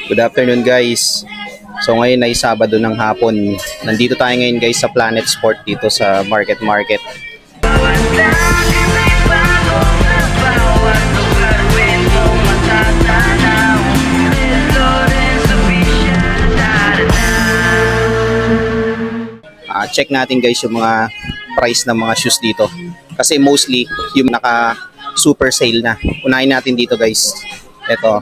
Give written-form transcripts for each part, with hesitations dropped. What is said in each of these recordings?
Good afternoon guys. So ngayon ay Sabado ng hapon. Nandito tayo ngayon guys sa Planet Sport dito sa Market. Check natin guys yung mga price ng mga shoes dito. Kasi mostly yung naka super sale na. Unahin natin dito guys.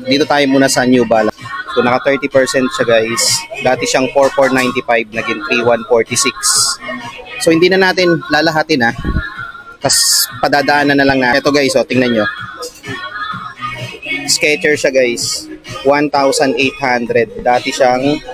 Dito tayo muna sa New Balance. So naka 30% siya guys. Dati siyang 4495, naging 3146. So hindi na natin lalahatin Tapos padadaanan na lang na. Ito guys, tingnan nyo. Skechers siya guys. 1,800. Dati siyang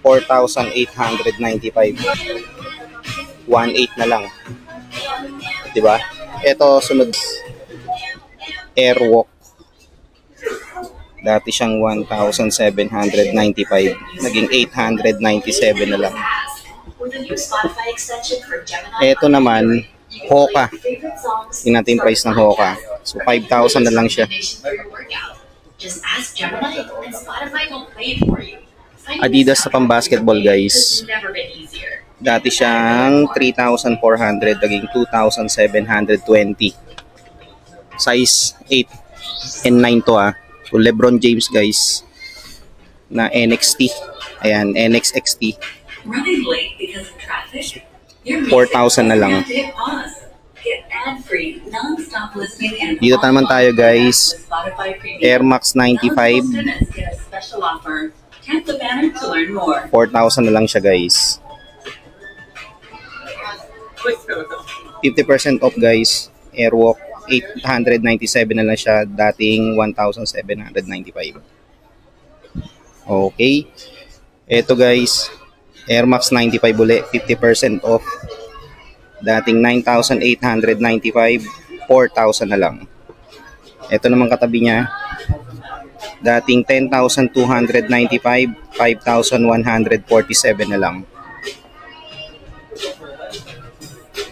4,895. 1,800 na lang. Diba? Ito sunod. Airwalk. Dati siyang 1,795. Naging 897 na lang. Ito naman, Hoka. Tingnan natin yung price ng Hoka. So 5,000 na lang siya. Adidas sa pang-basketball guys. Dati siyang 3,400, naging 2,720. Size 8 and 9 to So Lebron James guys na NXT. Ayan, NXXT. 4,000 na lang. Dito naman tayo guys. Air Max 95. 4,000 na lang siya guys. 50% off guys. Airwalk 897 na lang siya, dating 1,795. Okay. Ito guys, Air Max 95 uli, 50% off. Dating 9,895, 4,000 na lang. Ito naman katabi niya. Dating 10,295, 5,147 na lang.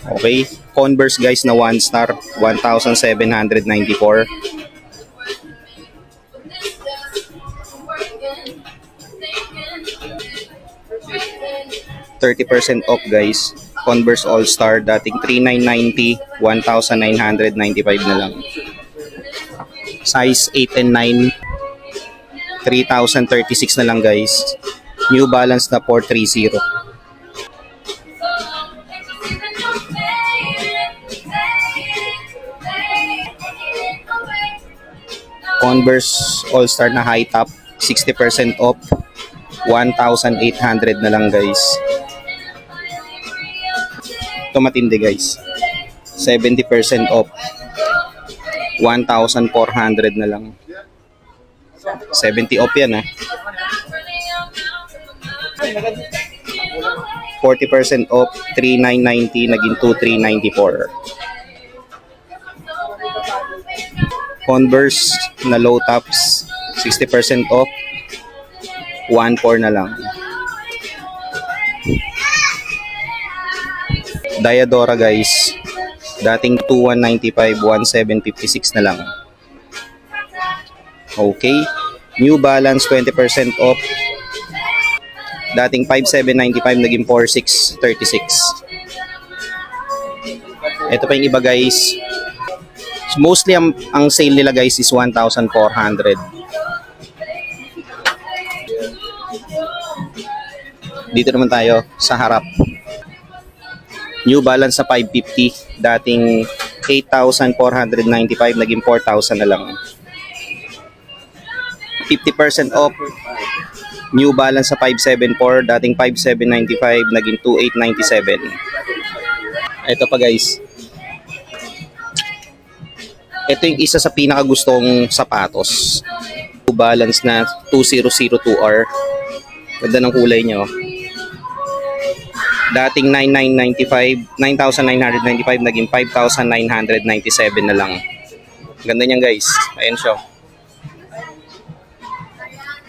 Okay, Converse guys na 1 star, 1,794. %30 off guys. Converse All Star, dating 3,990, 1,995 na lang. Size 8 and 9, 3,036 na lang guys. New Balance na 430. Converse All-Star na high top, 60% off, 1,800 na lang guys. Ito matindi guys, 70% off, 1,400 na lang. 70 off yan 40% off, 3,990, naging 2,394. Converse na low tops, 60% off, 1,400 na lang. Diadora guys, dating 2,195, 1,756 na lang. Okay, New Balance 20% off, dating 5,795, naging 4,636. Ito pa yung iba guys. Mostly ang sale nila guys is 1,400. Dito naman tayo sa harap. New Balance sa 550, dating 8,495, naging 4,000 na lang. 50% off. New Balance sa 574, dating 5,795, naging 2,897. Ito pa guys. Ito yung isa sa pinakagustong sapatos. New Balance na 2002R. Ganda ng kulay niya. Dating 9,995, naging 5,997 na lang. Ganda niyan guys. Ayan siya.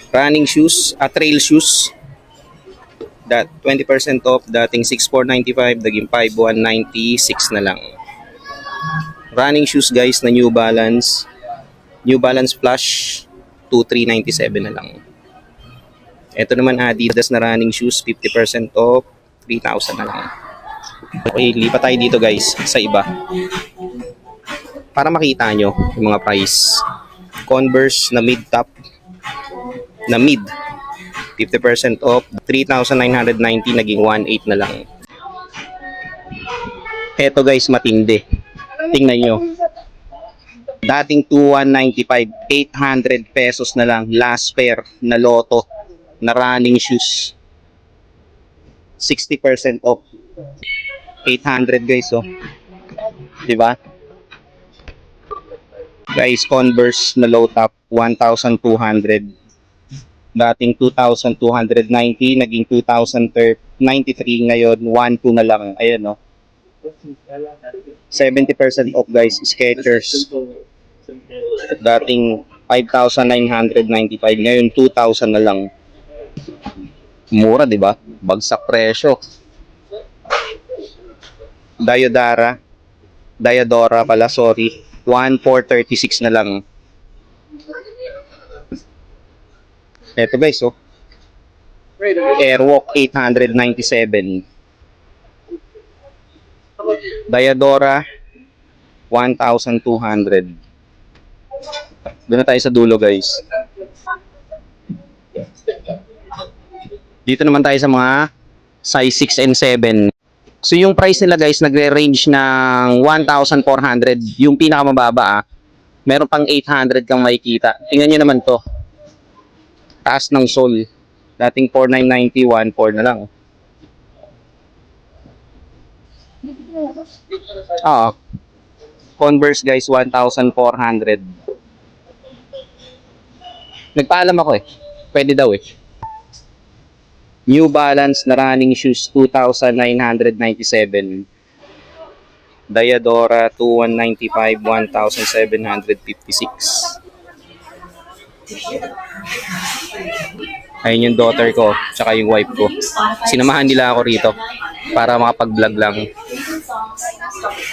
Running shoes, trail shoes. 20% off, dating 6,495, naging 5,196 na lang. Running shoes guys na New Balance. New Balance Flush, 2,397 na lang. Ito naman Adidas na running shoes, 50% off, 3,000 na lang. Okay, lipat tayo dito guys sa iba. Para makita nyo yung mga price. Converse na mid-top, na mid, 50% off, 3,990 naging 1,800 na lang. Eto guys, matindi. Tingnan nyo. Dating 2,195, 800 pesos na lang. Last pair na Lotto na running shoes. 60% off. 800 guys, oh. Diba? Guys, Converse na low top, 1,200. Dating 2,290, naging 2,093. Ngayon, 1,200 na lang. Ayan, oh. 70% off guys, Skechers. Dating 5,995, ngayon 2,000 na lang. Mura, 'di ba? Bagsak presyo. Diadora pala, sorry. 1,436 na lang. Eto guys, oh. Airwalk 897. Diadora 1,200. Doon na tayo sa dulo guys. Dito naman tayo sa mga size 6 and 7. So yung price nila guys nagre-range ng 1,400. Yung pinakamababa meron pang 800 kang makikita. Tingnan nyo naman to. Taas ng sole. Dating 4,990, 1,400 na lang. Converse guys, 1,400. Nagpaalam ako eh. Pwede daw eh. New Balance na running shoes, 2,997. Diadora, 2,195, 1,756. Ayun yung daughter ko, tsaka yung wife ko. Sinamahan nila ako rito para makapag-vlog lang.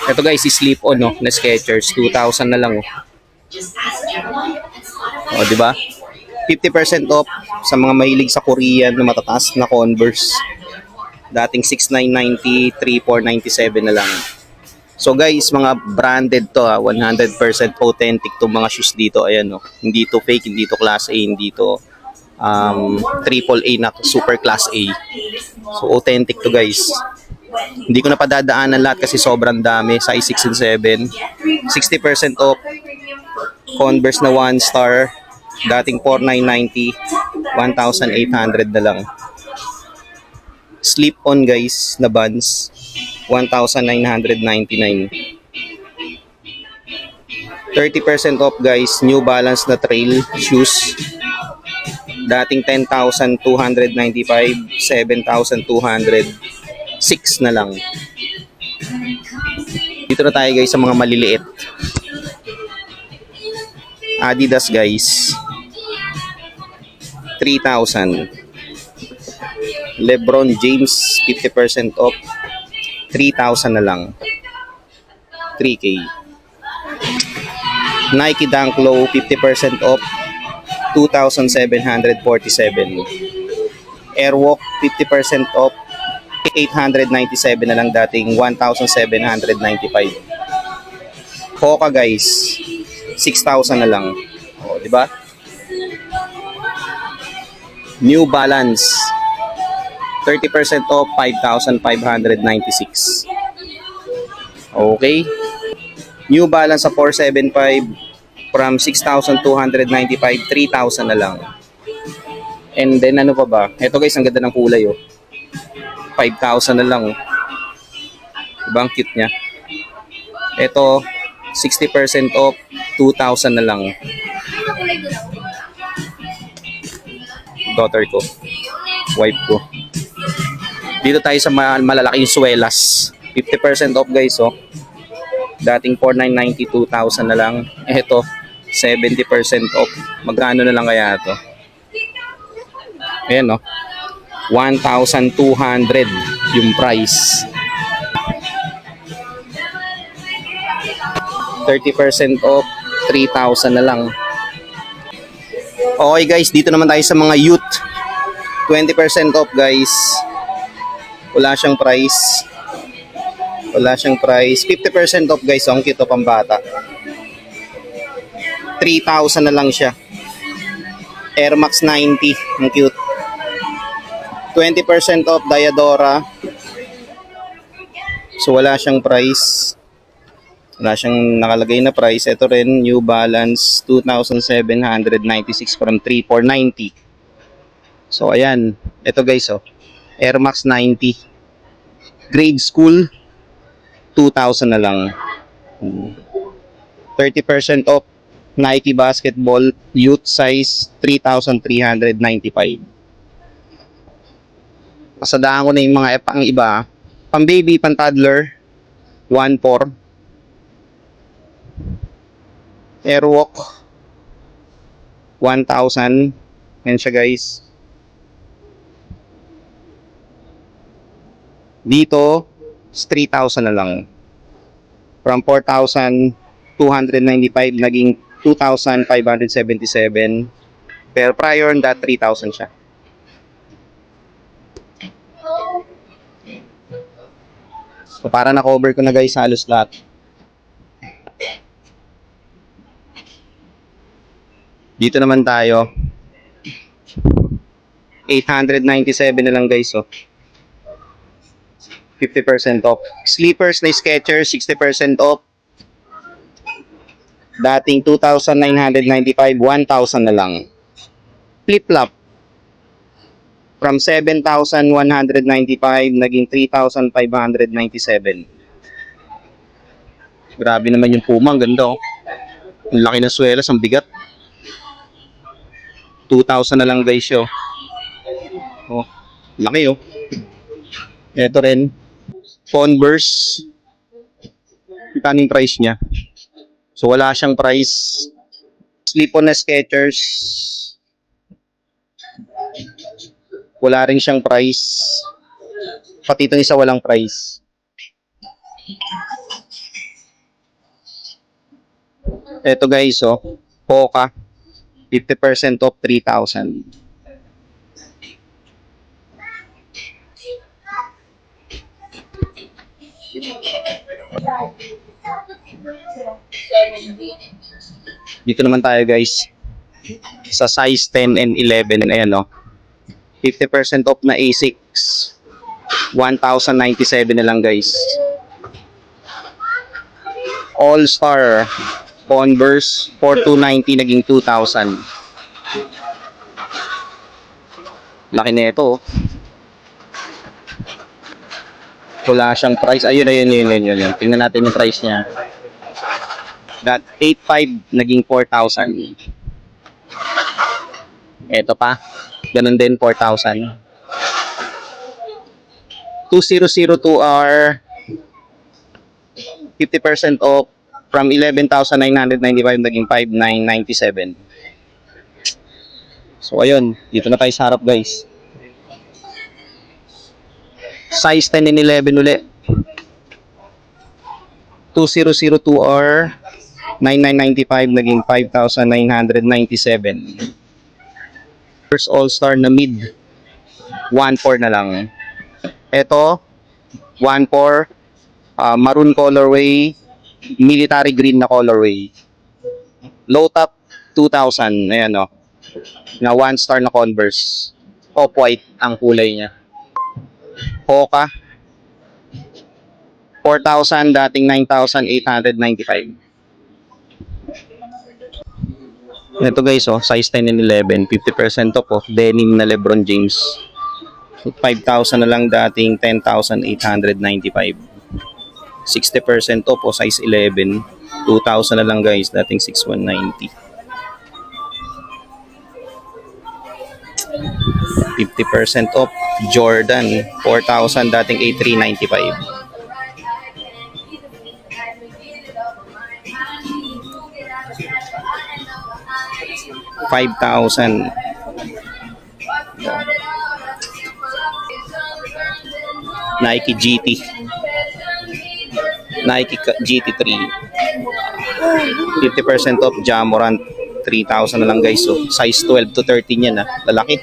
Ito guys, slip-on no, na Skechers, 2,000 na lang. O, di ba? 50% off sa mga mahilig sa Korean na matataas na Converse. Dating 6,990, 3,497 na lang. So guys, mga branded to 100% authentic to mga shoes dito. Ayan no. Hindi to fake, hindi to class A, hindi to triple A na super class A. So authentic to guys. Hindi ko na padadaanan lahat kasi sobrang dami. Size 6 and 7. 60% off. Converse na 1 star. Dating 4,990. 1,800 na lang. Slip-on guys na Vans. 1,999. 30% off guys. New Balance na trail shoes. Dating 10,295. 7,200. 6 na lang. Dito na tayo guys sa mga maliliit. Adidas guys. 3,000. LeBron James 50% off. 3,000 na lang. 3K. Nike Dunk Low 50% off. 2,747. Airwalk 50% off. 897 na lang, dating 1,795. Hoka guys, 6,000 na lang. O, di ba? New Balance 30% off, 5,596. Okay. New Balance sa 475 from 6,295, 3,000 na lang. And then ano pa ba? Ito guys, ang ganda ng kulay oh. 5,000 na lang oh. Diba ang cute niya? Ito 60% off, 2,000 na lang. Daughter ko, wife ko. Dito tayo sa malalaking swelas. 50% off guys oh. Dating 4,990, 2,000 na lang. Ito 70% off. Magkano na lang kaya ito? Ayan oh. 1,200 yung price. 30% off, 3,000 na lang. Okay guys, dito naman tayo sa mga youth. 20% off guys. Wala siyang price. Wala siyang price. 50% off guys. Ang cute, pambata. 3,000 na lang siya. Air Max 90. Ang cute. 20% off Diadora. So wala siyang price. Wala siyang nakalagay na price. Ito rin, New Balance 2,796 from 3,490. So ayan. Ito guys, oh. Air Max 90. Grade school 2,000 na lang. 30% off Nike basketball youth size 3,395. Pasadaan ko na yung mga pang iba. Pang baby, pang toddler 1,400. Airwalk 1,000. Yan siya guys. Dito 3,000 na lang. From 4,295 naging 2,577. Pero prior on that 3,000 siya. So para na-cover ko na guys halos lahat. Dito naman tayo. 897 na lang guys, oh. 50% off. Sleepers na Skechers, 60% off. Dating 2,995, 1,000 na lang. Flip-flop. From 7,195, naging 3,597. Grabe naman yung Puma, ang ganda, oh. Ang laki ng swelas, ang bigat. 2,000 na lang guys, oh. Oh, laki, oh. Ito rin. Converse. Kita yung price niya. So wala siyang price. Slip-on na Skechers. Wala rin siyang price. Pati itong isa walang price. Ito guys, oh. Hoka. 50% off 3,000. Dito naman tayo guys sa size 10 and 11. Ayan, no, 50% off na Asics 1,097 na lang guys. All Star Converse 4,290 naging 2,000. Laki na ito, oh. Wala siyang price. Ayun. Tingnan natin yung price niya. That 8,500 naging 4,000. Ito pa. Ganun din 4,000. 2002R 50% off from 11,995 naging 5,997. So ayun, dito na tayo sa harap guys. Size 10 and 11 uli. 2002R 9,995 naging 5,997. First All-Star na mid 1,400 na lang. Ito 1,400 maroon colorway, military green na colorway. Low top 2,000. Ayan, oh. Na 1-star na Converse. Off-white ang kulay niya. Hoka 4,000 dating 9,895. Ito guys, oh, size 10 and 11, 50% off, oh, denim na Lebron James. 5,000 na lang dating 10,895. 60% off, oh, size 11, 2,000 na lang guys, dating 6,190. 50% off Jordan 4,000 dating 8,395. 5,000. Nike GT. Nike GT3. 50% off Jamorant 3,000 na lang guys. So size 12 to 13 yan, lalaki.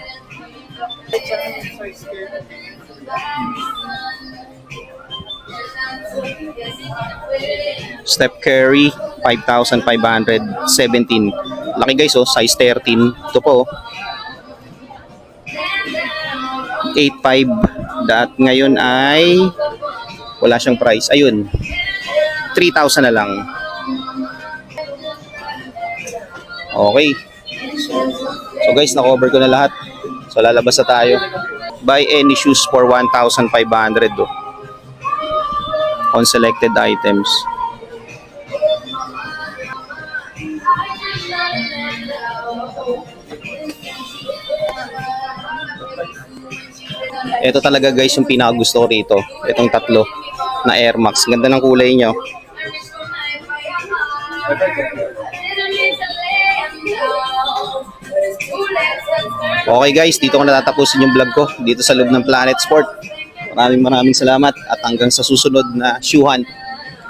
Steph Curry, 5,517. Laki guys, oh, size 13. Ito po, oh. 8.5. That ngayon ay wala siyang price. Ayun. 3,000 na lang. Okay. So guys, na-cover ko na lahat. So lalabas na tayo. Buy any shoes for 1,500 oh, on selected items. Ito talaga guys yung pinakagusto ko rito. Itong tatlo na Air Max. Ganda ng kulay niya. Okay guys, dito ko natatapusin yung vlog ko dito sa loob ng Planet Sport. Maraming salamat at hanggang sa susunod na shoe hunt.